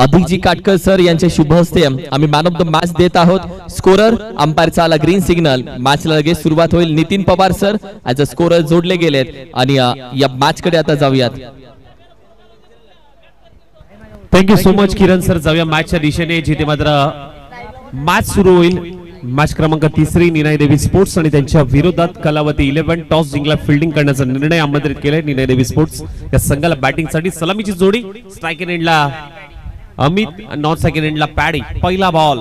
अधिकजी Katkar sir यांच्या शुभ हस्ते आम्ही मॅन ऑफ द मॅच देत आहोत। स्कोरर अंपायरचा आला ग्रीन सिग्नल, मॅचला लगेच सुरुवात होईल। Nitin Pawar sir as a scorer जोडले गेलेत आणि या मॅच कडे आता जाऊयात। थँक्यू सो मच किरण सर। जाऊया मॅचच्या दिशेने जिथे मात्र मॅच सुरू होईल। मॅच क्रमांक 3 निनाई देवी स्पोर्ट्स आणि त्यांच्या विरोधात कलावती 11 टॉस जिंकला फिल्डिंग करण्याचा निर्णय आमंत्रित केलाय निनाई देवी स्पोर्ट्स या संघाला बॅटिंग साठी सलामीची जोडी। स्ट्राइक एंडला अमित, नॉन सेकंड एंडला पॅडी। पहिला बॉल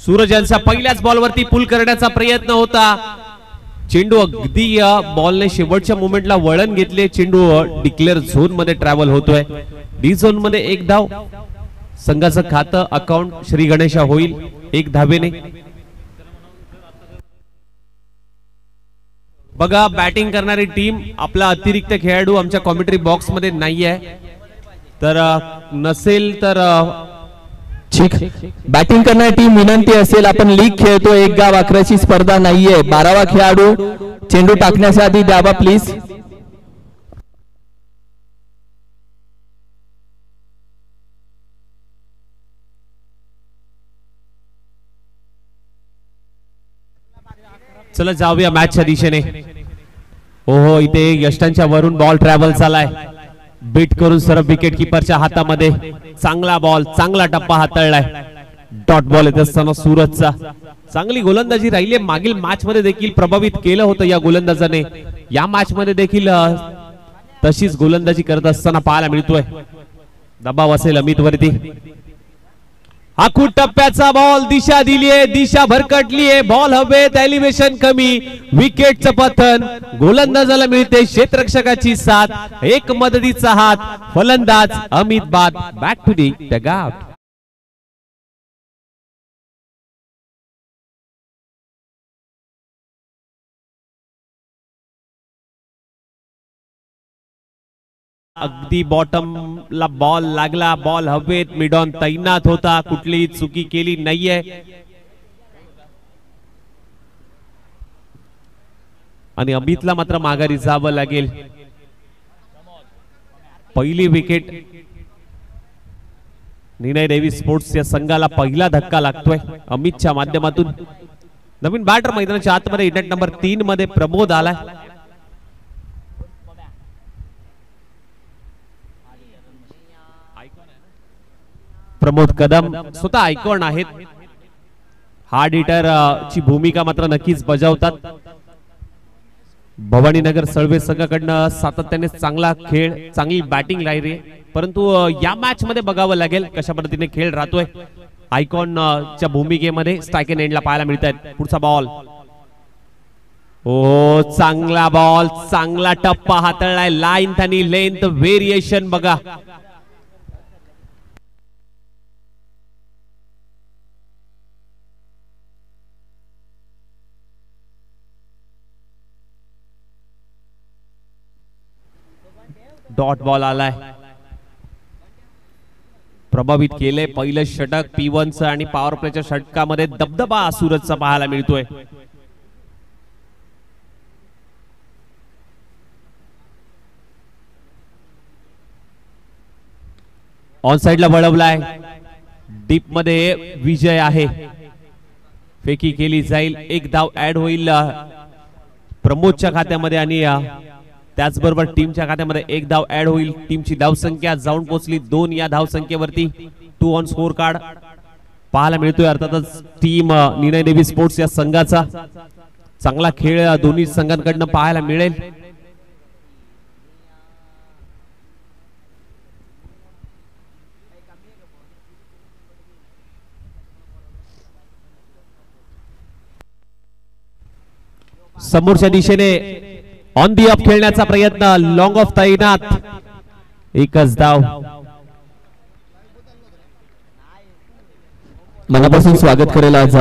सूरज यांचा पहिल्याच बॉलवरती पुल करण्याचा प्रयत्न होता। चेंडू अगदी या बॉलने शेवटच्या मोमेंटला वळण घेतले। चेंडू डिक्लेअर झोन मध्ये ट्रॅव्हल होतोय। डी झोन मध्ये एक धाव, संघाचं खातं अकाउंट श्री गणेशा होईल 1 धावेने। बघा बॅटिंग करणारी टीम, आपला अतिरिक्त खेळाडू आमच्या कॉमेंट्री बॉक्स मध्ये नाहीये, तर नसेल तर बॅटिंग करणारी टीम विनंती असेल, आपण लीग खेळतो, एक गाव अकराची स्पर्धा नाहीये। 12वा खेळाडू चेंडू टाकण्याच्या आधी द्यावा प्लीज। चला जाऊया मॅचच्या दिशेने। ओहो, इथे यष्टांच्या वरून बॉल ट्रॅव्हल झालाय, बीट करून सरळ विकेट किपरच्या हातामध्ये। चांगला बॉल, चांगला टप्पा हाताळलाय। डॉट बॉल येत असताना सूरजचा चांगली गोलंदाजी राहिली। मागील मॅच मध्ये देखील प्रभावित केलं होतं या गोलंदाजाने, या मॅच मध्ये देखील तशीच गोलंदाजी करत असताना पाहायला मिळतोय। दबाव असेल अमित वरती। आखूड टप्प्याचा बॉल, दिशा दिलीये, दिशा भरकटलीये, बॉल हवेत, एलिव्हेशन कमी, विकेटचं पतन, गोलंदाजाला मिळते क्षेत्ररक्षकाची साथ, एक मदतीचा हात, फलंदाज अमित बाद। Back to the dugout. अगदी बॉटमला बॉल लागला, बॉल हवेत, मिडॉन तैनात होता, कुठलीही चुकी केली नाहीये आणि अमितला मात्र माघारी जावं लागेल। पहिली विकेट निनाई देवी स्पोर्ट्स या संघाला पहिला धक्का लागतोय अमितच्या माध्यमातून। नवीन बॅटर मैदानाच्या आतमध्ये इनिंग नंबर 3 मध्ये प्रमोद आलाय। प्रमोद कदम स्वतः आयकॉन आहेत, हार्ड हिटर ची भूमिका मात्र नक्कीच बजावतात। भवानीनगर सळवे संघाकडनं सातत्याने चांगला खेळ, चांगली बॅटिंग राहिली, परंतु या मॅच मध्ये बघावं लागेल कशा पद्धतीने खेळ राहतोय। आयकॉन च्या भूमिकेमध्ये स्ट्राइक एंडला पाहायला मिळतात। पुढचा बॉल, ओ चांगला बॉल, चांगला टप्पा हाताळलाय, लाईन आणि लेंथ व्हेरिएशन बघा। डॉट बॉल आलाय, प्रभावित केले पहिलं षटक P1चं आणि पॉवर प्लेच्या षटकामध्ये दबदबा सूरजचा पाहायला मिळतोय। ऑन साइडला वळवलाय, डीप मध्ये विजय आहे, फेकी केली जाईल, एक धाव ऍड होईल प्रमोदच्या खात्यामध्ये आणि त्याचबरोबर टीमच्या खात्यामध्ये एक धाव ऍड होईल। टीमची धावसंख्या जाऊन पोहोचली 2 या धावसंख्येवरती। 2 ऑन स्कोर कार्ड पाहायला मिळतोय। अर्थातच टीम निनाई देवी स्पोर्ट्स या संघाचा चांगला खेळ दोन्ही संघांकडनं पाहायला मिळेल। समोरच्या दिशेने ऑन दी ऑफ खेळण्याचा प्रयत्न, लॉंग ऑफ तैनात, एकच धाव। मनापासून स्वागत करेल आज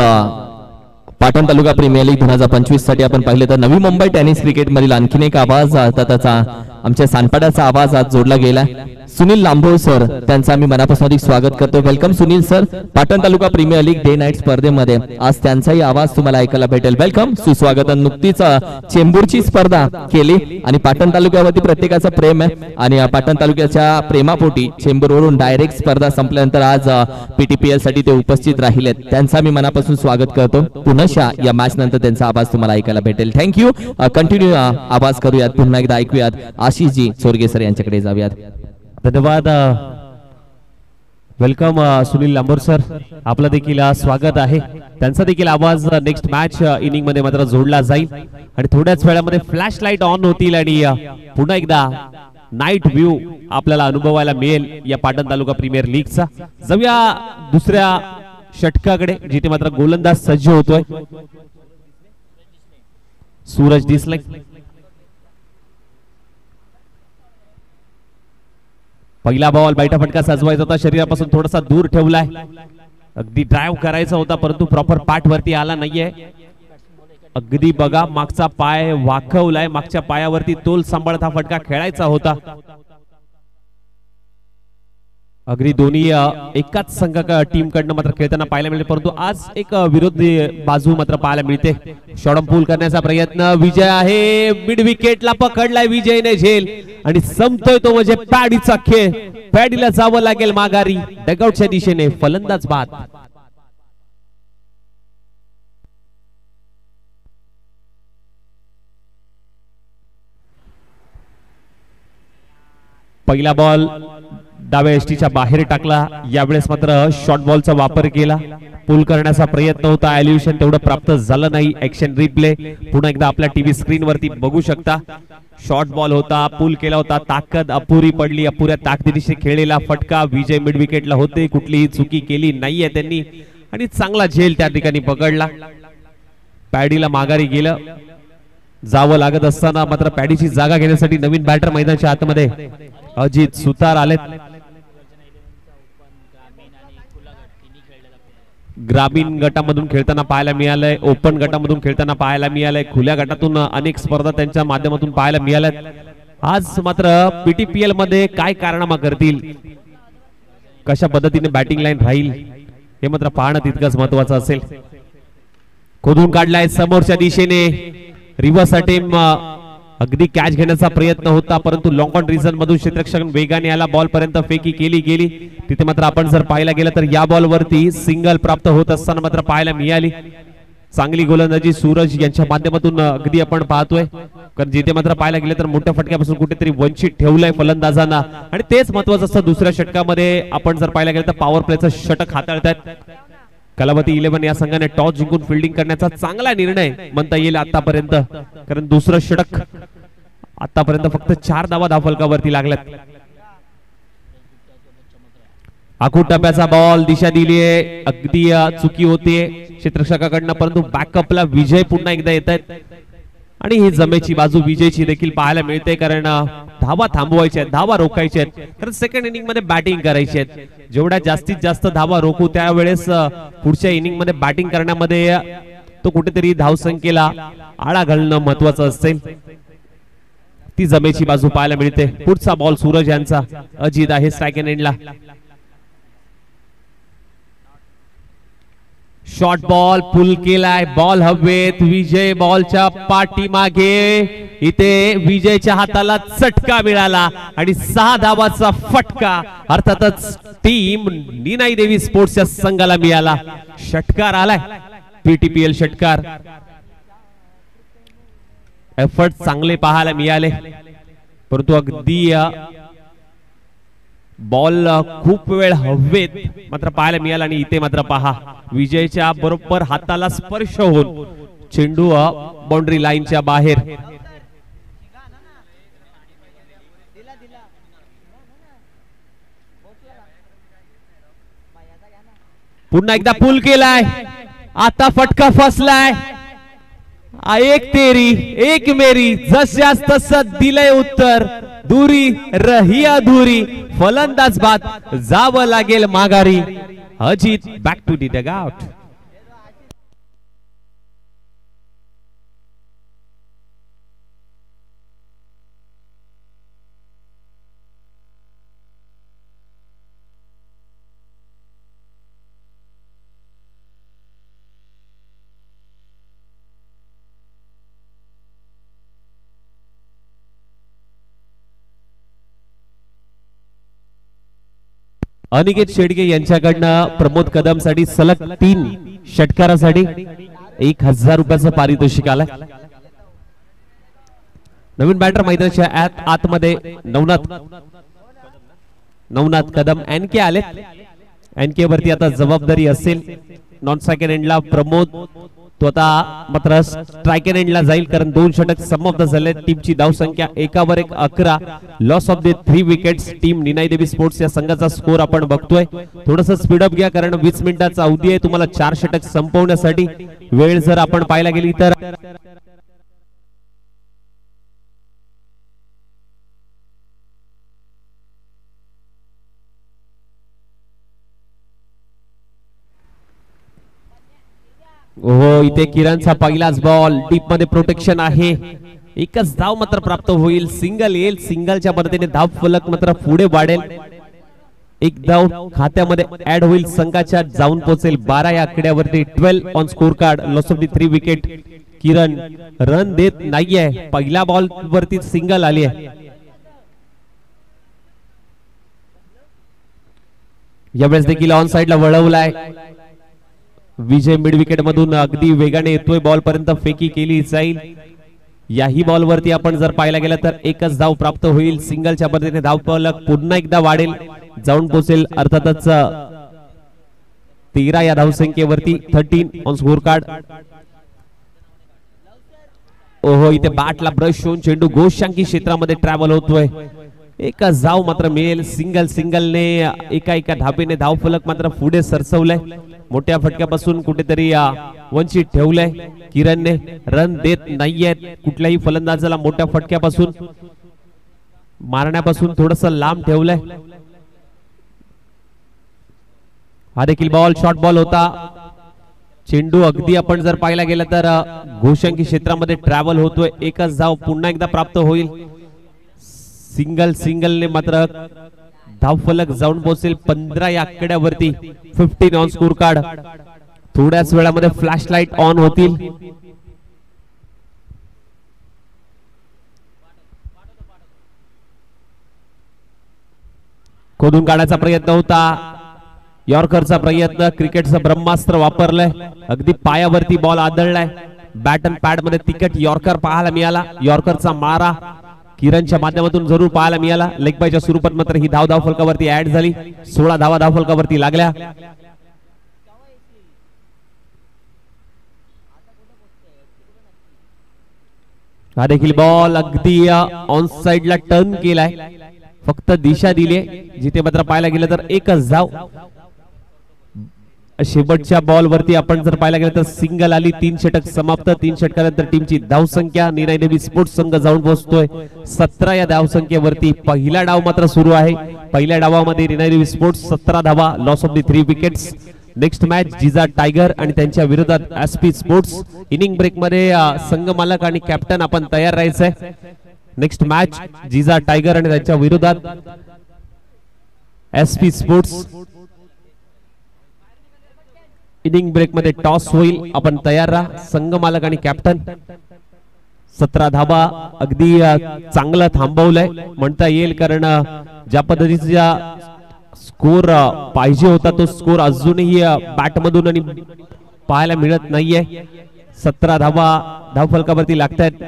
पाटण तालुका प्रीमियर लीग 2025 साठी आपण पाहिले तर नवी मुंबई टेनिस क्रिकेट मधील आणखीन एक आवाज, त्याचा आमच्या सानपाड्याचा आवाज आज जोडला गेला। सुनील लांभोळ सर त्यांचं आम्ही मनापासून स्वागत करतो. Welcome Sunil sir. Patan taluka premier league day night स्पर्धेमध्ये आज त्यांचाही आवाज तुम्हाला ऐकायला भेटेल. वेलकम, सुस्वागत. नुकतीच चेंबूरची स्पर्धा केली आणि पाटण तालुक्यावरती प्रत्येकाचं प्रेम आहे आणि पाटण तालुक्याच्या प्रेमापोटी चेंबूरवरून डायरेक्ट स्पर्धा संपल्यानंतर आज पीटीपीएल साठी ते उपस्थित राहिलेत. त्यांचा मी मनापासून स्वागत करतो. पुन्हा या मॅच नंतर त्यांचा आवाज तुम्हाला ऐकायला भेटेल. थँक्यू. कंटिन्यू आवाज करूयात, पुन्हा एकदा ऐकूयात. आशिषजी चोरगे सर यांच्याकडे जाऊयात. धन्यवाद. वेलकम सुनील लांबोर सर, आपलं देखील स्वागत आहे. त्यांचा देखील आवाज नेक्स्ट मॅच इनिंग मध्ये मात्र जोडला जाईल आणि थोड्याच वेळामध्ये फ्लॅश लाईट ऑन होतील आणि पुन्हा एकदा नाईट व्ह्यू आपल्याला अनुभवायला मिळेल या पाटण तालुका प्रीमियर लीगचा. जाऊया दुसऱ्या षटकाकडे, जिथे मात्र गोलंदाज सज्ज होतोय. सूरज दिसलाय. पहिला बॉल बैठा फटका सजवायचा होता, शरीरापासून थोडासा दूर ठेवलाय. अगदी ड्राइव्ह करायचा होता परंतु प्रॉपर पाठ वरती आला नाहीये. अगदी बघा, मागचा पाय वाकवलाय, मागच्या पायावरती तोल सांभाळत हा फटका खेळायचा होता. अगदी दोन्ही एकाच संघ टीम कडनं मात्र खेळताना पाहायला मिळते, परंतु आज एक विरोधी बाजू मात्र पाहायला मिळते. शॉर्ट पूल करण्याचा प्रयत्न, विजय आहे. मिड विकेटला पकडलाय विजयने झेल आणि संपतोय तो म्हणजे पॅडीचा खेळ. पॅडीला जावं लागेल माघारी डगआउटच्या दिशेने. फलंदाज बाद. पहिला बॉल डाव्या एसटीच्या बाहेर टाकला. यावेळेस मात्र शॉर्ट बॉलचा वापर केला. पुल करण्याचा प्रयत्न होता, एल्युशन तेवढं प्राप्त झालं नाही. ऍक्शन रिप्ले पुन्हा एकदा आपल्या टीव्ही स्क्रीन वरती बघू शकता. शॉर्ट बॉल होता, पुल केला होता, ताकद अपुरी पडली. अपुऱ्या ताकदीशी खेळलेला फटका. विजय मिड विकेटला होते, कुठलीही चुकी केली नाहीये त्यांनी आणि चांगला झेल त्या ठिकाणी पकडला. पॅडीला माघारी गेलं जावं लागत असताना मात्र पॅडीची जागा घेण्यासाठी नवीन बॅटर मैदानाच्या आतमध्ये अजित सुतार आलेत. ग्रामीण गटामधून खेळताना पाहायला मिळालंय, ओपन गटामधून खेळताना पाहायला मिळालंय, खुल्या गटातून अनेक स्पर्धा त्यांच्या माध्यमातून पाहायला मिळाल्यात. आज मात्र पीटीपीएल मध्ये काय कारनामा करतील, कशा पद्धतीने बॅटिंग लाईन राहील हे मात्र पाहणं तितकंच महत्वाचं असेल. खोदून काढलाय समोरच्या दिशेने. रिव्हर्स अटेम्प्ट, अगदी कॅच घेण्याचा प्रयत्न होता परंतु लॉंग ऑन रिझन मधून क्षेत्ररक्षक वेगाने आला. बॉल पर्यंत फेकी केली गेली. तिथे मात्र आपण जर पाहायला गेलं तर या बॉल वरती सिंगल प्राप्त होत असताना मात्र पाहायला मिळाली. चांगली गोलंदाजी सूरज यांच्या माध्यमातून अगदी आपण पाहतोय, कारण जिथे मात्र पाहायला गेलं तर मोठ्या फटक्यापासून कुठेतरी वंचित ठेवलंय फलंदाजांना आणि तेच महत्वाचं असतं. दुसऱ्या षटकामध्ये आपण जर पाहायला गेलं तर पॉवर प्लेचं षटक हाताळतात. कलावती 11 या संघाने टॉस जिंकून फिल्डिंग करण्याचा चांगला निर्णय म्हणता येईल आतापर्यंत, कारण दुसरं षटक आतापर्यंत फक्त 4 धावा धावफलकावरती लागल्यात. आखूड टप्प्याचा बॉल, दिशा दिलीये, अगदी चुकी होतीये क्षेत्ररक्षकाकडनं परंतु बॅकअपला विजय पुन्हा एकदा येत आहेत आणि ही जमेची बाजू विजयची देखील पाहायला मिळते, कारण धावा थांबवायच्या आहेत, धावा रोखायच्या आहेत, कारण सेकंड इनिंग मध्ये बॅटिंग करायची आहे. जेवढ्या जास्तीत जास्त धावा रोखू त्यावेळेस पुढच्या इनिंग मध्ये बॅटिंग करण्यामध्ये तो कुठेतरी धावसंख्येला आळा घालणं महत्वाचं असेल. ती जमेची बाजू पाहायला मिळते. पुढचा बॉल सूरज यांचा, अजित आहे स्ट्राइक एंडला. शॉर्ट बॉल पुल केलाय, बॉल हवेत, विजय बॉलच्या पाठीमागे. इथे विजयच्या हाताला चटका मिळाला आणि 6 धावाचा फटका अर्थातच टीम निनाई देवी स्पोर्ट्सच्या संघाला मिळाला. षटकार आलाय, पीटीपीएल षटकार. एफर्ट चांगले पाहायला मिळाले परंतु अगदी बॉल खूप वेळ हवेत मात्र पाहायला मिळाला आणि इथे मात्र पहा विजयच्या बरोबर हाताला स्पर्श होऊन चेंडू बाउंड्री लाईनच्या बाहेर. पुन्हा एकदा पुल केलाय, आता फटका फसलाय. एक तेरी एक मेरी, जशास तसं दिलंय उत्तर. दुरी रही अधुरी, फलंदाज बाद, जावं लागेल माघारी. Ajit back to the dugout. Aniket Shedge यांच्याकडनं प्रमोद कदम साठी सलग 3 षटकारासाठी 1000 रुपयाचं पारितोषिक आलंय. नवीन बॅटर मैदानाच्या आतमध्ये नवनाथ कदम एनके आले. एनके वरती आता जबाबदारी असेल. नॉन स्ट्रायकर एंडला प्रमोद, तो आता मात्र स्ट्रायकर एंडला जाईल कारण 2 षटक समाप्त झाले. टीमची धावसंख्या 1/1 11. Loss of the 3 wickets. Team Ninai देवी स्पोर्ट्स या संघाचा स्कोर आपण बघतोय. थोडस स्पीडअप घ्या कारण 20 मिनिटाचा अवधी आहे तुम्हाला 4 षटक संपवण्यासाठी. वेळ जर आपण पाहायला गेली तर हो, इथे किरणचा पहिलाच बॉल डीप मध्ये प्रोटेक्शन आहे. एकच धाव मात्र प्राप्त होईल. सिंगल येईल. सिंगलच्या मदतीने धाव फलक मात्र पुढे वाढेल. एक धाव खात्यामध्ये ऍड होईल. संघाच्या जाऊन पोहोचेल 12 या आकड्यावरती. 12 on score card. Loss of the 3 wicket. Kiran run देत नाहीये. पहिल्या बॉल वरती सिंगल आली आहे. यावेळेस देखील ऑन साइडला वळवलाय. विजय मिड विकेट मधून अगदी वेगाने येतोय. बॉल पर्यंत फेकी केली जाईल. याही बॉल वरती आपण जर पाहायला गेलं तर एकच धाव प्राप्त होईल. सिंगलच्या पद्धतीने धाव फलक पुन्हा एकदा वाढेल. जाऊन पोहोचेल अर्थातच 13 या धावसंख्येवरती. 13 ऑन स्कोर कार्ड. ओहो, इथे बॅटला ब्रश होऊन चेंडू गोशांकी क्षेत्रामध्ये ट्रॅव्हल होतोय. एकच धाव मात्र मिळेल. सिंगलने एका धाबेने धाव फलक मात्र पुढे सरसवलंय. मोठ्या फटक्यापासून कुठेतरी वंचित ठेवलंय. किरणने रन देत नाहीयेत. कुठल्याही फलंदाजाला मोठ्या फटक्यापासून मारण्यापासून थोडस लांब ठेवलंय. हा देखील बॉल शॉर्ट बॉल होता. चेंडू अगदी आपण जर पाहायला गेलं तर घोषंकी क्षेत्रामध्ये ट्रॅव्हल होतोय. एकच धाव पुन्हा एकदा प्राप्त होईल. सिंगलने मात्र धाव फलक जाऊन पोहोचेल 15 या आकड्यावरती. 15 ऑन स्कोर कार्ड. थोड्याच वेळामध्ये फ्लॅश लाईट ऑन होतील. खोदून काढायचा प्रयत्न होता. यॉर्करचा प्रयत्न. क्रिकेटचं ब्रह्मास्त्र वापरलंय. अगदी पायावरती बॉल आदळलाय. बॅट अँड पॅड मध्ये तिकट यॉर्कर पाहायला मिळाला. यॉर्करचा मारा किरणच्या माध्यमातून जरूर पाहायला मिळाला. लेग बायच्या स्वरूपात मात्र ही धाव फलकावरती ऍड झाली. 16 धावा धाव फलकावरती लागल्या. हा देखील बॉल अगदी ऑन साइडला टर्न केलाय. फक्त दिशा दिली. जिथे मात्र पाहायला गेलं तर एकच धाव. शेवटच्या बॉल वरती आपण जर पाहायला गेलं तर सिंगल आली. 3 षटक समाप्त. 3 षटकानंतर टीमची धावसंख्या निनाई देवी स्पोर्ट्स संघ जाऊन पोहोचतोय 17 या धावसंख्येवरती. पहिला डाव मात्र सुरू आहे. पहिल्या डावामध्ये निनाई देवी स्पोर्ट्स 17 धावा. Loss of the 3 wickets. Next match Jija tiger आणि त्यांच्या विरोधात एसपी स्पोर्ट्स. इनिंग ब्रेक मध्ये संघ मालक आणि कॅप्टन आपण तयार राहायचंय. नेक्स्ट मॅच जिजा टायगर आणि त्यांच्या विरोधात एसपी स्पोर्ट्स. इनिंग ब्रेक मध्ये टॉस होईल. आपण तयार राहा. संघ मालक आणि कॅप्टन. 17 धाबा अगदी चांगलं थांबवलंय म्हणता येईल कारण ज्या पद्धतीचा स्कोर पाहिजे होता तो स्कोर अजूनही बॅट मधून आणि पाहायला मिळत नाहीये. 17 धाबा धाव फलकावरती लागतात.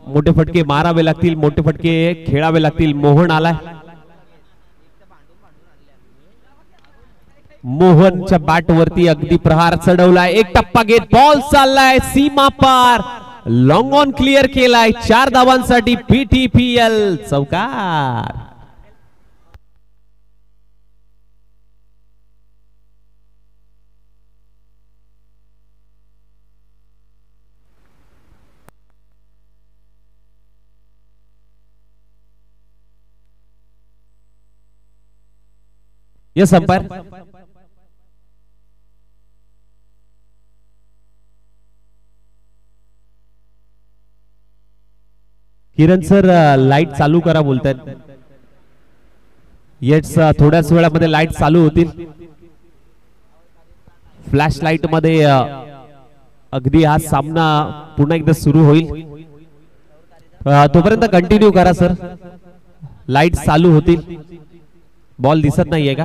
मोठे फटके मारावे लागतील. मोठे फटके खेळावे लागतील. मोहन आलाय. मोहनच्या बॅट वरती अगदी प्रहार चढवलाय. एक टप्पा घेत बॉल चाललाय सीमा पार. लॉंग ऑन क्लिअर केलाय. 4 धावांसाठी PTPL चौकार. Yes umpire. Kiran sir light चालू करा बोलतायत. येस थोड्याच वेळामध्ये लाईट चालू होतील. फ्लॅश लाईट मध्ये अगदी हा सामना पुन्हा एकदा सुरू होईल. तोपर्यंत कंटिन्यू करा सर. लाईट चालू होतील. बॉल दिसत नाहीये का?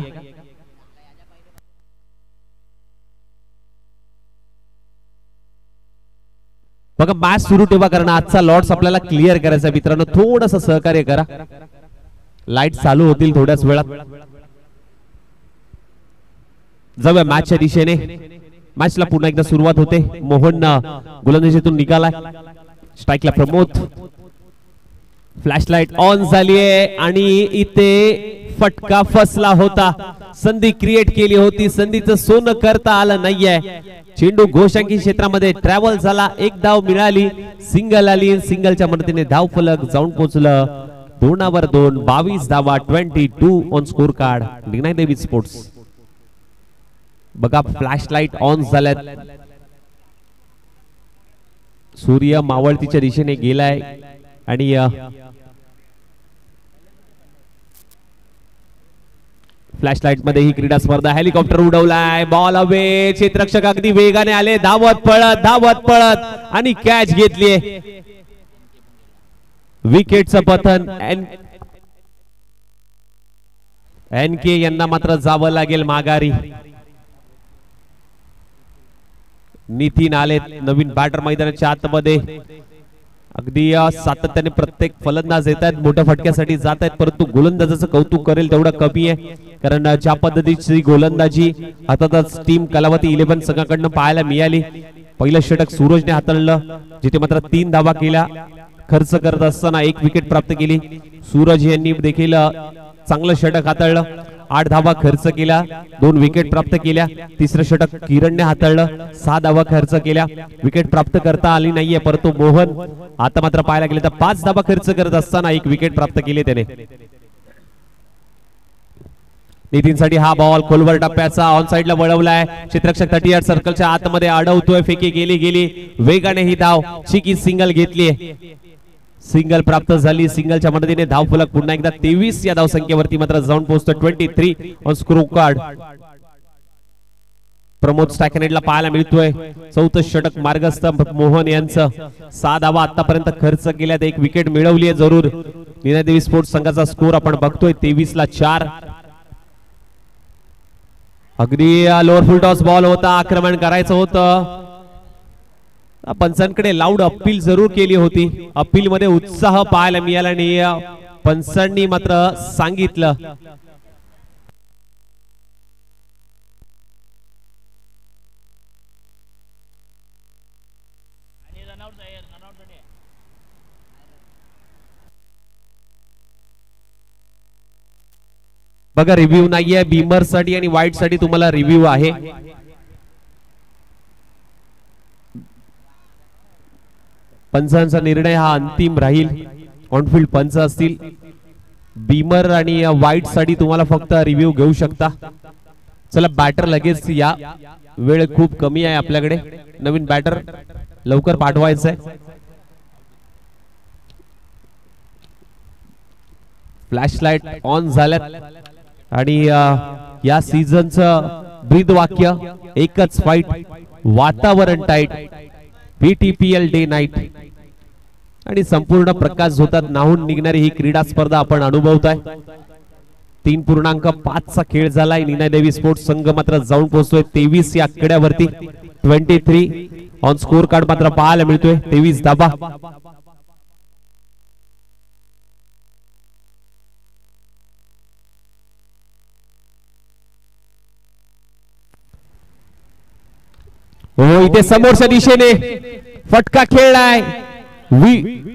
बघा मॅच सुरू ठेवा, कारण आजचा लॉट्स आपल्याला क्लिअर करायचा आहे मित्रांनो. थोडस सहकार्य करा, लाईट चालू होतील थोड्याच वेळात. जाऊया मॅचच्या दिशेने. मॅचला पुन्हा एकदा सुरुवात होते. मोहन गोलंदाजीतून निघालाय. स्ट्राईकला प्रमोद. फ्लॅशलाईट ऑन झालीये आणि इथे फटका फसला होता. संधी क्रिएट केली होती, संधीचं सोनं करता आलं नाहीये. चेंडू घोषांकी क्षेत्रामध्ये ट्रॅव्हल झाला. एक धाव मिळाली, सिंगल आली. सिंगलच्या मदतीने धाव फलक जाऊन पोहोचलं 2-2. 22 धावा, 22 ऑन स्कोर कार्ड. निघणार देवी स्पोर्ट्स. बघा फ्लॅश लाईट ऑन झाल्यात. सूर्य मावळतीच्या दिशेने गेलाय आणि फ्लॅश लाईट मध्ये ही क्रीडा स्पर्धा. हेलिकॉप्टर उडवलाय, बॉल हवे. क्षेत्ररक्षक अगदी वेगाने आले, धावत पळत आणि कॅच घेतलीये. विकेटचं पतन. NK यांना मात्र जावं लागेल माघारी. नितीन आले, नवीन बॅटर मैदानाच्या आतमध्ये. अगदी सातत्याने प्रत्येक फलंदाज येत आहेत, मोठ्या फटक्यासाठी जात आहेत, परंतु गोलंदाजाचं कौतुक करेल तेवढं कमी आहे. कारण ज्या पद्धतीची गोलंदाजी अर्थातच टीम कलावती 11 संघाकडनं पाहायला मिळाली. पहिलं षटक सूरजने हाताळलं, जिथे मात्र 3 धावा केल्या. खर्च करत असताना 1 विकेट प्राप्त केली. सूरज यांनी देखील चांगलं षटक हाताळलं. 8 धावा खर्च केल्या, 2 विकेट प्राप्त केल्या. तिसरं षटक किरणने हाताळलं, 6 धावा खर्च केल्या. विकेट प्राप्त करता आली नाहीये, परंतु मोहन आता मात्र पाहायला गेले तर 5 धावा खर्च करत असताना 1 विकेट प्राप्त केली त्याने. नितीनसाठी हा बॉल खोलवर टप्प्याचा ऑन साइडला वळवलाय. क्षेत्ररक्षक 38 सर्कलच्या आतमध्ये अडवतोय. फेकी गेली वेगाने ही धाव. चिकी सिंगल घेतलीये. सिंगल प्राप्त झाली. सिंगलच्या मदतीने धाव फलक पुन्हा एकदा 23 या धाव संख्येवरती मात्र जाऊन पोहोचतो. 23 ऑन स्कोर कार्ड. प्रमोद स्टॅकनेटला पाहायला मिळतोय. 4थं षटक मार्गस्थ मोहन यांचं. 6 धावा आतापर्यंत खर्च केल्यात, 1 विकेट मिळवली आहे जरूर. नीनादेवी स्पोर्ट्स संघाचा स्कोर आपण बघतोय 23-4. अगदी लोअर फुल टॉस बॉल होता, आक्रमण करायचं होतं. पंचांकडे लाऊड अपील जरूर केली होती. अपील मध्ये उत्साह पाहायला मिळाला आणि पंचांनी मात्र सांगितलं बघा रिव्ह्यू नाहीये बीमर साठी आणि वाईट साठी तुम्हाला रिव्ह्यू आहे. पंचांचा निर्णय हा अंतिम राहील. ऑनफिल्ड पंच असतील. बीमर आणि वाईट साठी तुम्हाला फक्त रिव्ह्यू घेऊ शकता. चला बॅटर लगेच या, वेळ खूप कमी आहे आपल्याकडे. नवीन बॅटर लवकर पाठवायचं आहे. फ्लॅश लाईट ऑन झाल्यात आणि या सीझनचं ब्रीद वाक्य एकच फाईट, वातावरण टाईट, PTPL डे नाईट आणि संपूर्ण प्रकाश झोतात नाहून निघणारी ही क्रीडा स्पर्धा आपण अनुभवताय. 3.5 चा खेळ झालाय. नीनादेवी स्पोर्ट्स संघ मात्र जाऊन पोहोचतोय 23 या आकड्यावरती. 23 ऑन स्कोर कार्ड मात्र पाहायला मिळतोय. 23 धावा. हो इथे समोरच्या दिशेने फटका खेळलाय.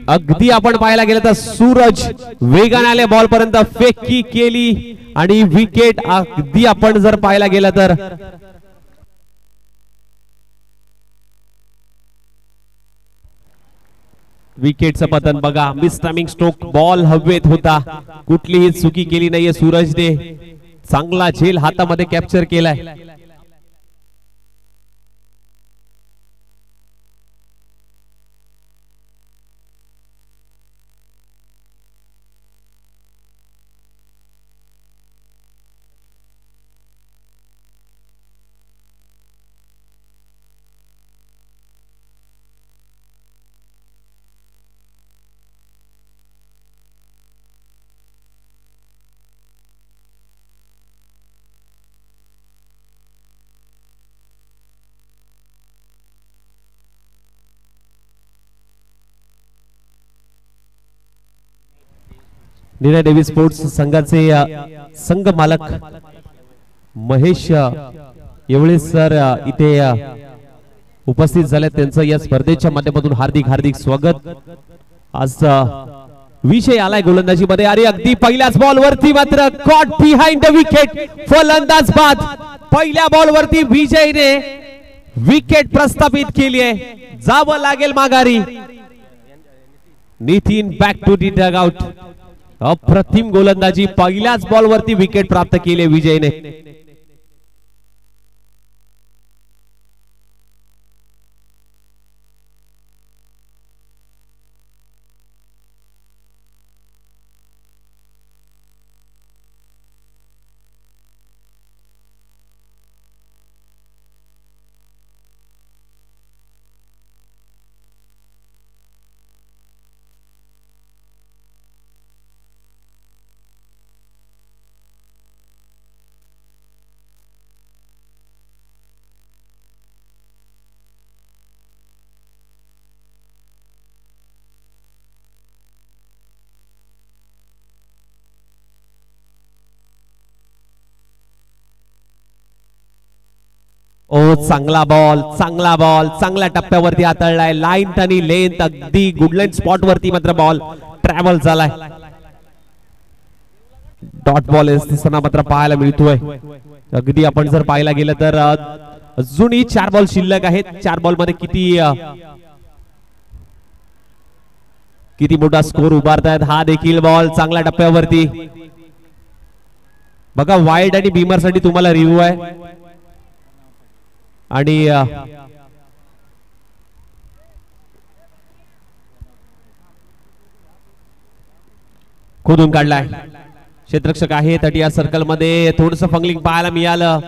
अगदी आपण पाहायला गेलं तर सूरज वेगाने आले बॉल पर्यंत, फेकी केली आणि विकेट. अगदी आपण जर पाहायला गेलं तर विकेटचं पतन बघा. मिस टायमिंग स्ट्रोक, बॉल हवेत होता. कुठलीही चुकी केली नाहीये सूरजने. चांगला झेल हातामध्ये कॅप्चर केलाय. नीना देवी स्पोर्ट्स संघाचे संघ मालक महेश एवढे सर इथे उपस्थित झाले, त्यांचं या स्पर्धेच्या माध्यमातून हार्दिक हार्दिक स्वागत. आज विषय आलाय गोलंदाजी मध्ये आणि अगदी पहिल्याच बॉल वरती मात्र कॉट बिहाइंड द विकेट, फलंदाज बाद. पहिल्या बॉल वरती विजयने विकेट प्रस्थापित केली आहे, जावं लागेल माघारी. Nitin back to the dugout. अप्रतिम गोलंदाजी, पहिल्याच बॉल वरती विकेट प्राप्त केली विजयने. ओ चांगला बॉल, चांगला बॉल, चांगल्या टप्प्यावरती हाताळलाय. लाईन आणि लेंथ अगदी गुडलाईन स्पॉट वरती मात्र बॉल ट्रॅव्हल झालाय. डॉट बॉल दिसताना मात्र पाहायला मिळतोय. अगदी आपण जर पाहायला गेलं तर अजूनही 4 बॉल शिल्लक आहेत. 4 बॉल मध्ये किती मोठा स्कोर उभारतायत. हा देखील बॉल चांगल्या टप्प्यावरती. बघा वाईड आणि बीमर साठी तुम्हाला रिव्ह्यू आहे आणि खोदून काढलाय. क्षेत्ररक्षक आहे तटिया सर्कल मध्ये. थोडस फंगलिंग पाहायला मिळालं.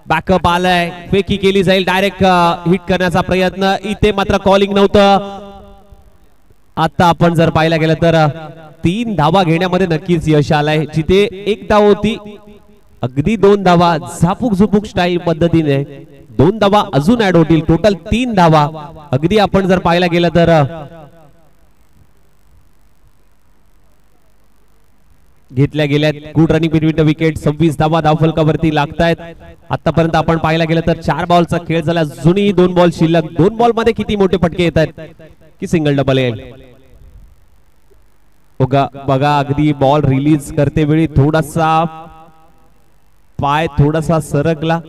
बॅकअप आलाय, फेकी केली जाईल. डायरेक्ट हिट करण्याचा प्रयत्न, इथे मात्र कॉलिंग नव्हतं. आता आपण जर पाहायला गेलं तर 3 धावा घेण्यामध्ये नक्कीच यश आलंय. जिथे 1 धाव होती, अगदी 2 धावा झापूक झुपूक स्टाईल पद्धतीने 2 धावा अजून ऍड होतील. टोटल 3 धावा. अगदी आपण जर पाहायला गेलं तर घेतल्या गेल्यात. Good running between the wicket. 26 धावा धावफलकावरती लागतायत. आतापर्यंत आपण पाहायला गेलं तर 4 बॉलचा खेळ झाला. अजूनही 2 बॉल शिल्लक. 2 बॉल मध्ये किती मोठे फटके येत आहेत की सिंगल डबल येईल. बघा अगदी बॉल रिलीज करते वेळी थोडासा पाय थोडासा सरकला.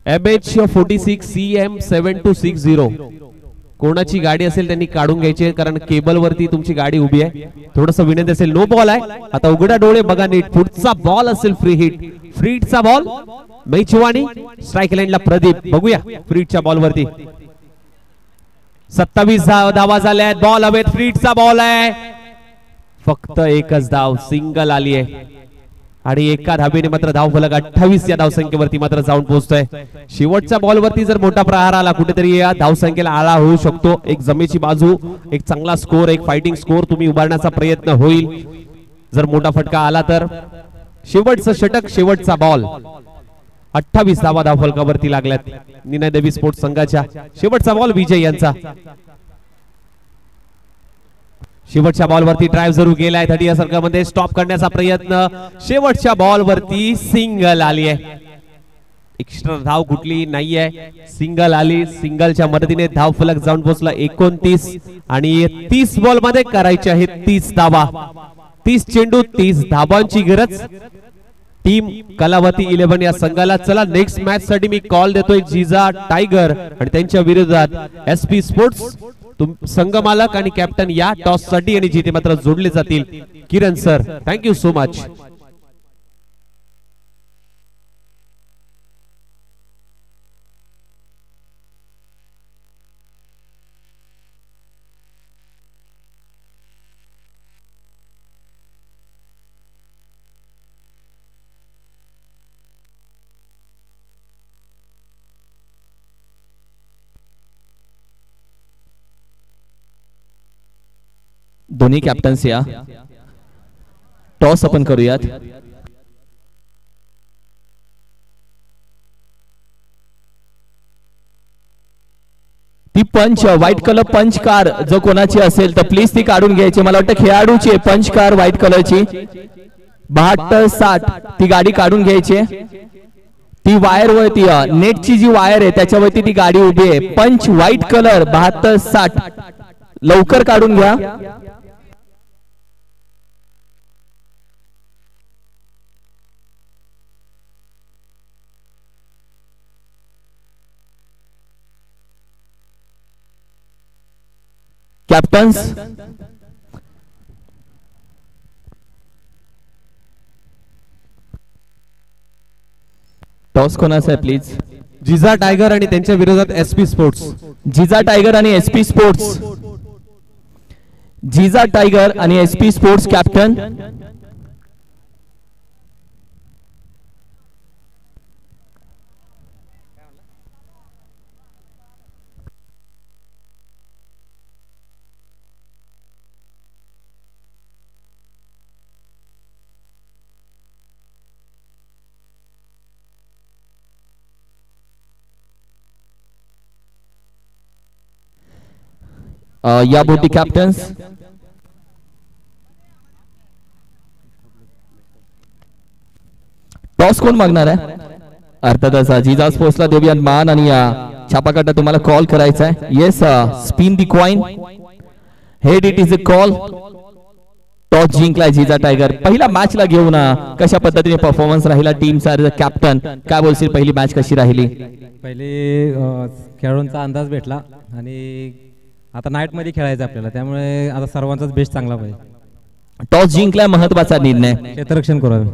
MH46 CM7260 कोणाची गाडी असेल त्यांनी काढून घ्यायची, कारण केबल वरती तुमची गाडी उभी आहे. थोडस विनंती असेल. नो बॉल आहे. आता उघडा डोळे बघा नीट. पुढचा बॉल असेल फ्री हिट. फ्रीटचा बॉल मैचवानी. स्ट्राईक लाईनला प्रदीप. बघूया फ्रीटच्या बॉल वरती 27 धावा झाल्या. बॉल हवेत. फ्रीटचा बॉल आहे. फक्त एकच धाव सिंगल आली आहे आणि एका धावेने मात्र धावफलक 28 या धावसंख्येवरती मात्र जाऊन पोहोचतोय. शेवटच्या बॉल वरती जर मोठा प्रहार आला कुठेतरी या धावसंख्येला आळा होऊ शकतो. एक जमेची बाजू, एक चांगला स्कोर, एक फायटिंग स्कोर तुम्ही उभारण्याचा प्रयत्न होईल. जर मोठा फटका आला तर शेवटचं षटक, शेवटचा बॉल. 28 धावा धावफलकावरती लागल्यात नीना देवी स्पोर्ट्स संघाच्या. शेवटचा बॉल विजय यांचा. शेवटच्या बॉल वरती ड्राइव्ह जरूर गेलाय. 30 सर्कलमध्ये स्टॉप करण्याचा प्रयत्न. शेवटच्या बॉल वरती सिंगल आली आहे. एक्स्ट्रा धाव कुठली नाहीये, सिंगल आली. सिंगलच्या मदतीने धाव फलक जाऊन पोहोचला 29 आणि 30 बॉल मध्ये करायचे आहेत 30 धावा. 30 चेंडू 30 धावांची गरज टीम कलावती 11 या संघाला. चला नेक्स्ट मॅच साठी मी कॉल देतोय जिजा टायगर आणि त्यांच्या विरोधात SP स्पोर्ट्स संघ मालक आणि कॅप्टन या टॉस साठी आणि जिथे मात्र जोडले जातील किरण सर. Thank you so much. दोन्ही कॅप्टन्स या टॉस आपण करूयात. ती पंच व्हाईट कलर पंच कार जो कोणाची असेल तर प्लीज ती काढून घ्यायची. मला वाटतं खेळाडूची पंच कार व्हाईट कलरची 72-60 ती गाडी काढून घ्यायची. ती वायर वरती नेटची जी वायर आहे त्याच्यावरती ती गाडी उभी आहे. पंच व्हाईट कलर 72-60 लवकर काढून घ्या. कॅप्टन्स टॉस कोणाचा आहे प्लीज. जिजा टायगर आणि त्यांच्या विरोधात एसपी स्पोर्ट्स. जिजा टायगर आणि एसपी स्पोर्ट्स. जिजा टायगर आणि एसपी स्पोर्ट्स कॅप्टन. या बोटी कॅप्टन्स. टॉस कोण मागणार आहे. अर्थातच जिजा स्पोर्ट्सला देऊया मान आणि छापाकाटा तुम्हाला कॉल करायचा आहे. Yes spin the coin head it is a call. Toss जिंकलाय जिजा टायगर. पहिला मॅचला घेऊन कशा पद्धतीने परफॉर्मन्स राहिला टीमचा कॅप्टन काय बोलशील. पहिली मॅच कशी राहिली. पहिले खेळाडूंचा अंदाज भेटला आणि आता नाईट मध्ये खेळायचं आपल्याला त्यामुळे आता सर्वांचाच बेस्ट चांगला पाहिजे. टॉस जिंकलाय महत्वाचा निर्णय. क्षेत्ररक्षण करावे.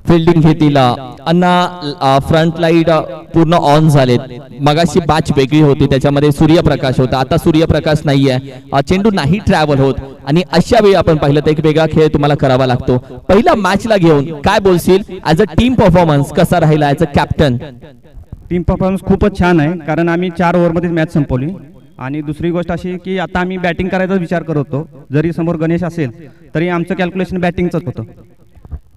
फिल्डिंग घेतील अण्णा. फ्रंट लाईट पूर्ण ऑन झालेत. मगाशी बॅच वेगळी होती त्याच्यामध्ये सूर्यप्रकाश होता आता सूर्यप्रकाश नाहीये. चेंडू नाही ट्रॅव्हल होत आणि अशा वेळी आपण पाहिलं तर एक वेगळा खेळ तुम्हाला करावा लागतो. पहिल्या मॅचला घेऊन काय बोलशील. ऍज अ टीम परफॉर्मन्स कसा राहिला as a captain. Team performance खूपच छान आहे कारण आम्ही 4 ओव्हरमध्ये मॅच संपवली. आणि दुसरी गोष्ट अशी की आता आम्ही बॅटिंग करायचा विचार करत होतो. जरी समोर गणेश असेल तरी आमचं कॅल्क्युलेशन बॅटिंगचंच होतं.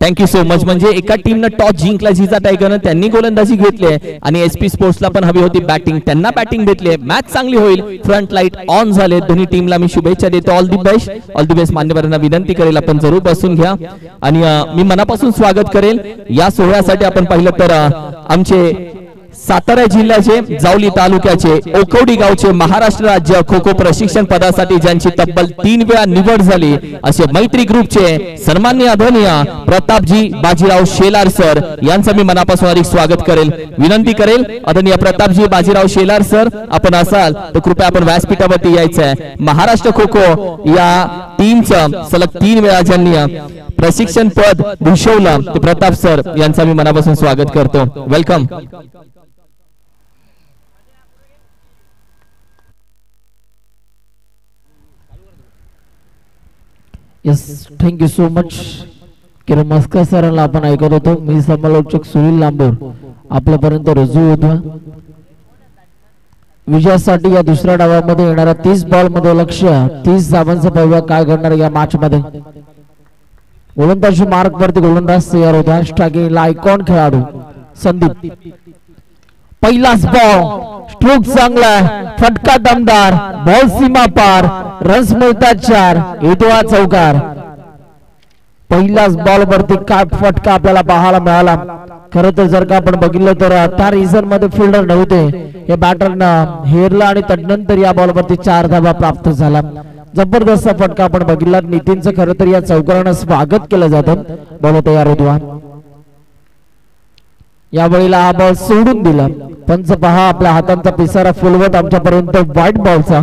Thank you so much. म्हणजे एका टीमनं टॉस जिंकला जिजा टायगरनं त्यांनी गोलंदाजी घेतली आणि एसपी स्पोर्ट्सला पण हवी होती बॅटिंग त्यांना बॅटिंग भेटली. मॅच चांगली होईल. फ्रंट लाईट ऑन झाले. दोन्ही टीमला मी शुभेच्छा देतो. All the best. All the best. मान्यवरांना विनंती करेल आपण जरूर बसून घ्या आणि मी मनापासून स्वागत करेल या सोहळ्यासाठी. आपण पाहिलं तर आमचे सातारा जिल्ह्याचे जावली तालुक्याचे ओकवडी गावचे महाराष्ट्र राज्य खो खो प्रशिक्षण पदासाठी ज्यांची तब्बल 3 वेळा निवड झाली असे मैत्री ग्रुपचे सन्माननीय आदरणीय प्रतापजी बाजीराव शेलार सर यांचं मी मनापासून अधिक स्वागत करेल. विनंती करेल आदरणीय प्रतापजी बाजीराव शेलार सर आपण असाल तर कृपया आपण व्यासपीठावरती यायचं आहे. महाराष्ट्र खो खो या टीमचं सलग 3 वेळा ज्यांनी प्रशिक्षण पद भूषवलं ते प्रताप सर यांचं मी मनापासून स्वागत करतो. Welcome. Yes thank you so much. Kirmaskar सरांना आपण ऐकत होतो. मी समालोचक सुनील लांबोर आपल्यापर्यंत रुजू होतो. विजयासाठी या दुसऱ्या डावामध्ये येणाऱ्या 30 बॉल मध्ये लक्ष 30 धावांचा पाहूया काय घडणार या मॅच मध्ये. गोलंदाजी मार्क वरती गोलंदाज तयार होता. स्ट्रायकिंगला आयकॉन खेळाडू संदीप. पहिलाच बॉल स्ट्रोक चांगला फटका दमदार बॉल सीमा पार रन्स मिळतात 4 इतवा चौकार. पहिलाच बॉल वरती काय फटका आपल्याला पाहायला मिळाला. खरं तर जर का आपण बघितलं तर त्या रिझन मध्ये फिल्डर नव्हते. हे बॅटरनं हेरला आणि तदनंतर या बॉल वरती 4 धावा प्राप्त झाला. जबरदस्त फटका आपण बघितला. नितीनचं खरं तर या चौकारानं स्वागत केलं जातं. बॉल तयार होतो. या वेळेला हा बॉल सोडून दिला. पंच पहा आपल्या हातांचा पिसारा फुलवत आमच्यापर्यंत व्हाईट बॉलचा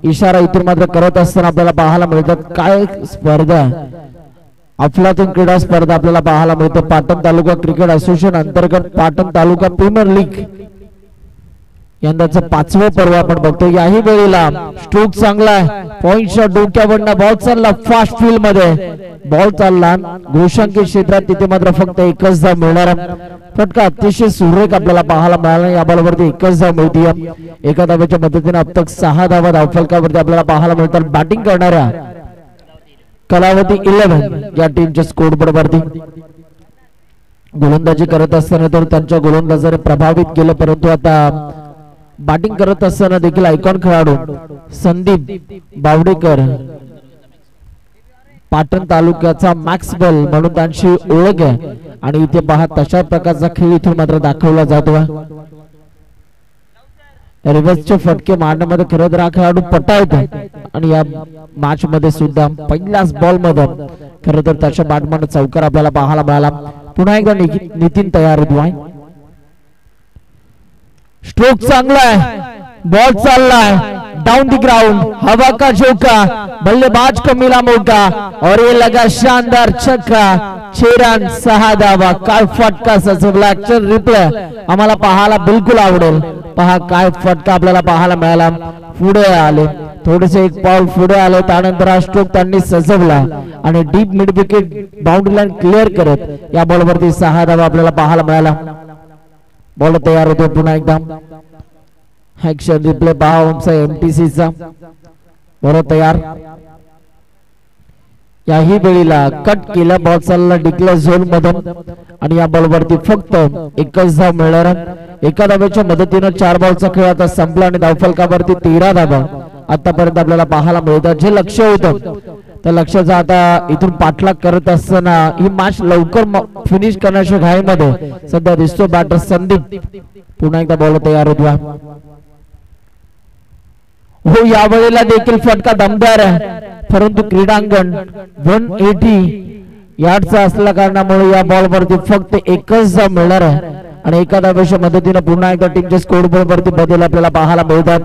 इशारा इथून मात्र करत असताना आपल्याला पाहायला मिळतात. काय स्पर्धा अफलातून क्रीडा स्पर्धा आपल्याला पाहायला मिळते. पाटण तालुका क्रिकेट असोसिएशन अंतर्गत पाटण तालुका प्रीमियर लीग यंदाचं 5वं पर्व आपण बघतो. याही वेळेला स्ट्रोक चांगला आहे. पॉइंटच्या डोक्यावरनं बॉल चालला फास्ट फील्ड मध्ये. बॉल चालला गोशांकित क्षेत्रात तिथे मात्र फक्त 1च धाव मिळणार. फटका अतिशय सुरेख आपल्याला पाहायला मिळाला. या बॉलवरती 1च धाव मिळते. एका धावेच्या मदतीने अब तक 6 धावा धावफलकावरती आपल्याला पाहायला मिळतात. बॅटिंग करणाऱ्या कलावती 11 या टीमच्या स्कोरबोर्ड वरती गोलंदाजी करत असताना तर त्यांच्या गोलंदाजाने प्रभावित केलं. परंतु आता बॅटिंग करत असताना देखील आयकॉन खेळाडू संदीप बावडेकर, पाटण तालुक्याचा मॅक्स बेल म्हणून त्यांची ओळख आहे आणि इथे पहा तशा प्रकारचा खेळ इथून मात्र दाखवला जातो. रिव्हर्सचे फटके मारण्यामध्ये खरं तर हा खेळाडू पटावतो आणि या मॅच मध्ये सुद्धा पहिल्याच बॉल मध्ये खरं तर त्याच्या बॅटमॅन चौकार आपल्याला पाहायला मिळाला. पुन्हा एकदा नितीन तयार आहे. स्ट्रोक चांगला आहे, बॉल चाललाय डाउन द ग्राउंड, हवा का झोंका, बल्लेबाज को मिला मौका और ये लगा शानदार छक्का. 6 रन 6 धावा. काय फटका सचवला. ऍक्शन रिप्ले आम्हाला पाहायला बिलकुल आवडेल. पहा काय फटका आपल्याला पाहायला मिळाला. पुढे आले थोडेसे एक पाऊल पुढे आले त्यानंतर हा स्ट्रोक त्यांनी सजवला आणि deep mid wicket boundary line clear करत या बॉलवरती 6 धावा आपल्याला पाहायला मिळाला. बॉल तयार होतो पुन्हा एकदा. ऍक्शन रिप्ले पहा आमचा एमटीसी चा. बॉल तयार. याही वेळीला कट केला बॉल चालला डिक्लेअर झोन मधून आणि या बॉलवरती फक्त एकच धाव मिळणार. एका धावेच्या मदतीने 4 बॉलचा खेळ आता संपला आणि धावफलकावरती 13 धावा आतापर्यंत आपल्याला पाहायला मिळतात. जे लक्ष होतं त्या लक्ष्याचा आता इथून पाठलाग करत असताना ही मॅच लवकर फिनिश करण्याच्या घाईमध्ये सध्या दिसतो बॅटर संदीप. पुन्हा एकदा बॉल तयार होतो. हो यावेळेला देखील फटका दमदार आहे परंतु क्रीडांगण 180 यार्डचा असल्या कारणामुळे या बॉलवरती फक्त एकच धाव मिळणार आहे आणि एका धावेच्या मदतीने पुन्हा एकदा टीमच्या स्कोर बोर्ड वरती बदल आपल्याला पाहायला मिळतात.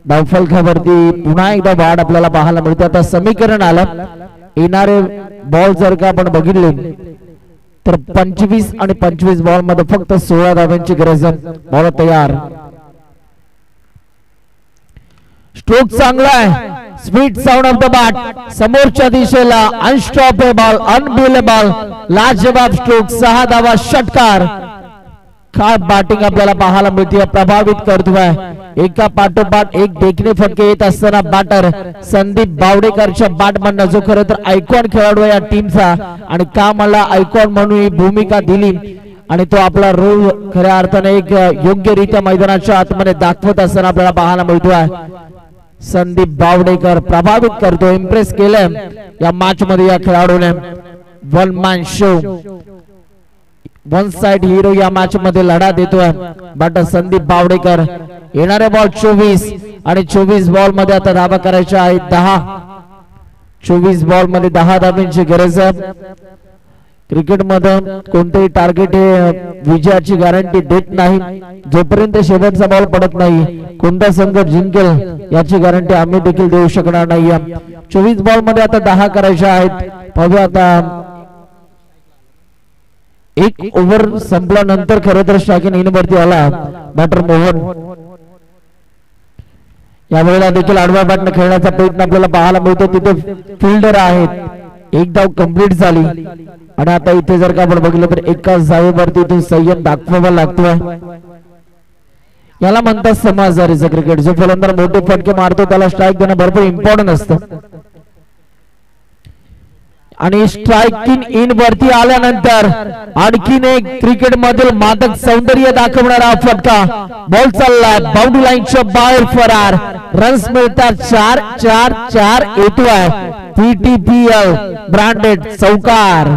धावफलकावरती पुन्हा एकदा वाढ आपल्याला पाहायला मिळते. आता समीकरण आलं. येणारे बॉल जर का आपण बघितले तर 25 आणि 25 बॉल मध्ये फक्त 16 धाव्यांची गरज आहे. बॉल तयार. स्ट्रोक चांगला आहे. Speed sound of the bat समोरच्या दिशेला अनस्टॉपेबल अनबिलेबल लाजवाब स्ट्रोक 6 धावा षटकार. काय बॅटिंग आपल्याला पाहायला मिळते. प्रभावित करतोय. एका पाठोपाठ एक देखणे फटके येत असताना बॅटर संदीप बावडेकरच्या बॅटमॅन जो खरं तर आयकॉन खेळाडू या टीमचा आणि का मला आयकॉन म्हणून ही भूमिका दिली आणि तो आपला रोल खऱ्या अर्थाने एक योग्यरित्या मैदानाच्या आतमध्ये दाखवत असताना आपल्याला पाहायला मिळतोय. संदीप बावडेकर प्रभावित करतो. इम्प्रेस केलं या मॅच मध्ये या खेळाडूने. One man show one side hero या मॅच मध्ये लढा देतोय बॅटर संदीप बावडेकर. येणारे बॉल 24 आणि 24 बॉल मध्ये आता धावा करायच्या आहेत 10. 24 बॉल मध्ये 10 धावांची गरज आहे. क्रिकेट मध्ये कोणतेही टार्गेट हे विजयाची गॅरंटी देत नाही. जोपर्यंत शेवटचा बॉल पडत नाही कोणता संघ जिंकेल याची गॅरंटी आम्ही देखील देऊ शकणार नाही. 24 बॉल मध्ये आता 10 करायच्या आहेत. पाहूया आता एक ओव्हर संपल्यानंतर खरं तर स्ट्रायकिंग इन वरती आला बॅटर मोहन. यावेळेला देखील आडव्या बॅटने खेळण्याचा प्रयत्न आपल्याला पाहायला मिळतो. तिथे फिल्डर आहेत. एक धाव कंप्लीट झाली आणि आता इथे जर का आपण बघितलं तर एकाच धावेवरती इथून संयम दाखवावा लागतोय. याला म्हणतात समजदारीचं क्रिकेट. जो फलंदाज मोठे फटके मारतो त्याला स्ट्राईक देणं भरपूर इम्पॉर्टंट असतं आणि स्ट्रायकिंग इन वरती आल्यानंतर आणखीन एक क्रिकेट मधील मादक सौंदर्य दाखवणारा फटका. बॉल चाललाय बाउंड्री लाईनच्या बाहेर फरार. रन्स मिळतात 4-4-4 येतोय. PTPL ब्रँडेड चौकार.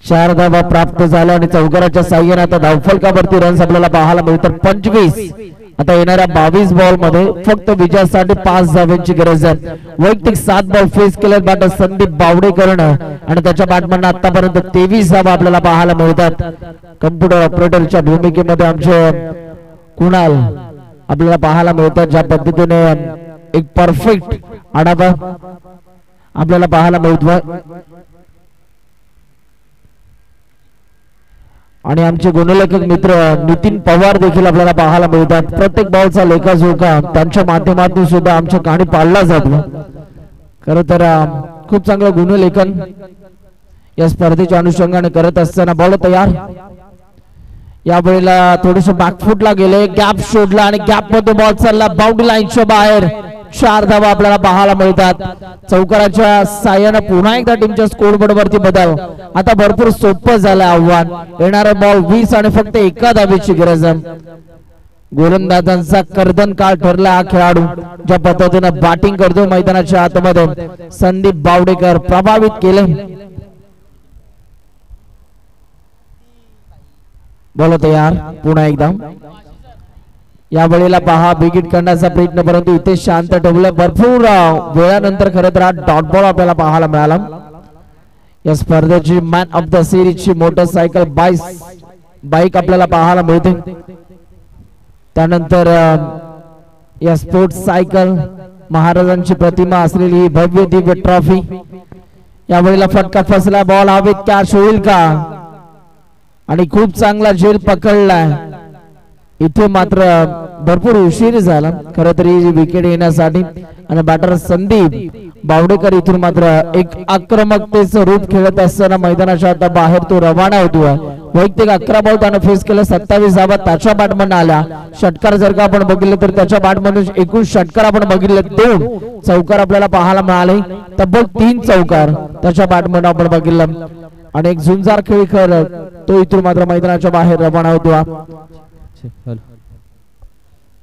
4 धावा प्राप्त झाल्या आणि चौकाराच्या साह्याने आता धावफलकावरती रन्स आपल्याला पाहायला मिळतात 25. आता येणाऱ्या 22 बॉल मध्ये फक्त विजयासाठी 5 धावांची गरज आहे. वैयक्तिक 7 बॉल फेस केले बॅटर संदीप बावडेकर आणि त्याच्या बॅटमॅन आतापर्यंत 23 धावा आपल्याला पाहायला मिळतात. कम्प्युटर ऑपरेटरच्या भूमिकेमध्ये आमचे कुणाल आपल्याला पाहायला मिळतात. ज्या पद्धतीने एक परफेक्ट आढावा आपल्याला पाहायला मिळतो आणि आमचे गुणलेखक मित्र नितीन पवार देखील आपल्याला पाहायला मिळतात. प्रत्येक बॉलचा लेखाजोखा त्यांच्या माध्यमातून सुद्धा आमच्या कहाणी पाळला जातो. खरं तर खूप चांगलं गुणलेखन या स्पर्धेच्या अनुषंगाने करत असताना बॉल तयार. या वेळेला थोडस बॅकफुटला गेले, गॅप शोधला आणि गॅप मध्ये बॉल चालला बाउंड्री लाईनच्या बाहेर. 4 धावा आपल्याला पाहायला मिळतात. चौकाराच्या साह्याने पुन्हा एकदा टीमच्या स्कोर बोर्ड वरती बदल. आता भरपूर सोपं झालं आव्हान. येणारा बॉल 20 आणि फक्त एका धावेची गरज. गोलंदाजांचा कर्दन काळ ठरला हा खेळाडू ज्या पद्धतीने बॅटिंग करतो मैदानाच्या आतमध्ये. संदीप बावडेकर प्रभावित केले. बोलो तयार पुन्हा एकदा. या वेळेला पहा विकेट करण्याचा प्रयत्न परंतु इथे शांत ठेवलं. भरपूर वेळानंतर खरं तर हा डॉट बॉल आपल्याला पाहायला मिळाला. या स्पर्धेची मॅन ऑफ द सिरीज ची मोटरसायकल बाईक आपल्याला पाहायला मिळते. त्यानंतर या स्पोर्ट्स सायकल महाराजांची प्रतिमा असलेली ही भव्य दिव्य ट्रॉफी. या वेळेला फटका फसला. बॉल हवेत कॅच होईल का आणि खूप चांगला झेल पकडलाय. इथे मात्र भरपूर उशीर झाला खरं तरी विकेट येण्यासाठी आणि बॅटर संदीप बावडेकर इथून मात्र एक आक्रमकतेचं रूप खेळत असताना मैदानाच्या आता बाहेर तो रवाना होतोय. वैयक्तिक 11 बॉल त्याने फेस केलं. 27 धावा त्याच्या बॅटमधून आल्या. षटकार जर का आपण बघितलं तर त्याच्या बॅटमधून एकूण षटकार आपण बघितले 2 चौकार आपल्याला पाहायला मिळाले. तब्बल 3 चौकार त्याच्या बॅटमधून आपण बघितलं आणि एक झुंजार खेळ खेळत तो इथून मात्र मैदानाच्या बाहेर रवाना होतो.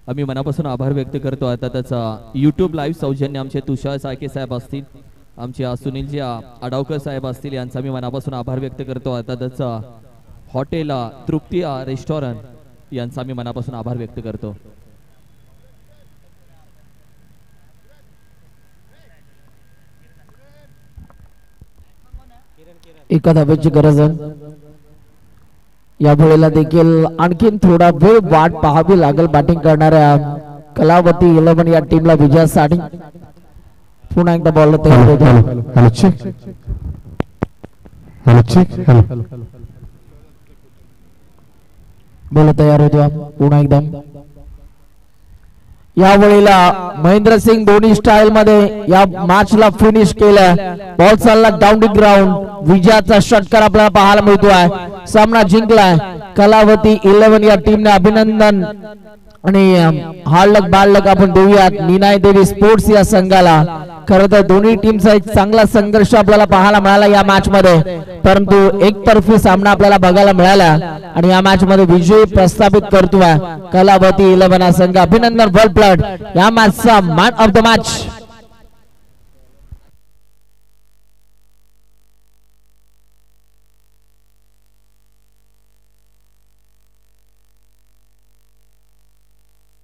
आम्ही मनापासून आभार व्यक्त करतो. आता त्याचा YouTube लाईव्ह सौजन्य आमचे तुषार साळके साहेब असतील, आमचे सुनीलजी आडावकर साहेब असतील यांचा मी मनापासून आभार व्यक्त करतो. आता त्याचा हॉटेल तृप्ती रेस्टॉरंट यांचा मी मनापासून आभार व्यक्त करतो. एका धावेची गरज आहे. या वेळेला देखील आणखीन थोडा वेळ वाट पाहावी लागेल बॅटिंग करणाऱ्या कलावती 11 या टीमला विजयासाठी. पुन्हा एकदा बॉल तयार होतो. बॉल तयार होतो पुन्हा एकदा. या वेळेला महेंद्रसिंग धोनी स्टाईल मध्ये या मॅचला फिनिश केलं. बॉल चालला डाऊन द ग्राउंड. विजयाचा षटकार आपल्याला पाहायला मिळतोय. सामना जिंकलाय कलावती 11 या टीमने. अभिनंदन आणि हार्ड लक बॅड लक आपण देऊयात नीनाय देवी स्पोर्ट्स या संघाला. खरं तर दोन्ही टीमचा एक चांगला संघर्ष आपल्याला पाहायला मिळाला या मॅच मध्ये, परंतु एकतर्फी सामना आपल्याला बघायला मिळाला आणि या मॅच मध्ये विजयी प्रस्थापित करतोय कलावती 11 संघ. अभिनंदन, वेल प्लेड. या मॅचचा मॅन ऑफ द मॅच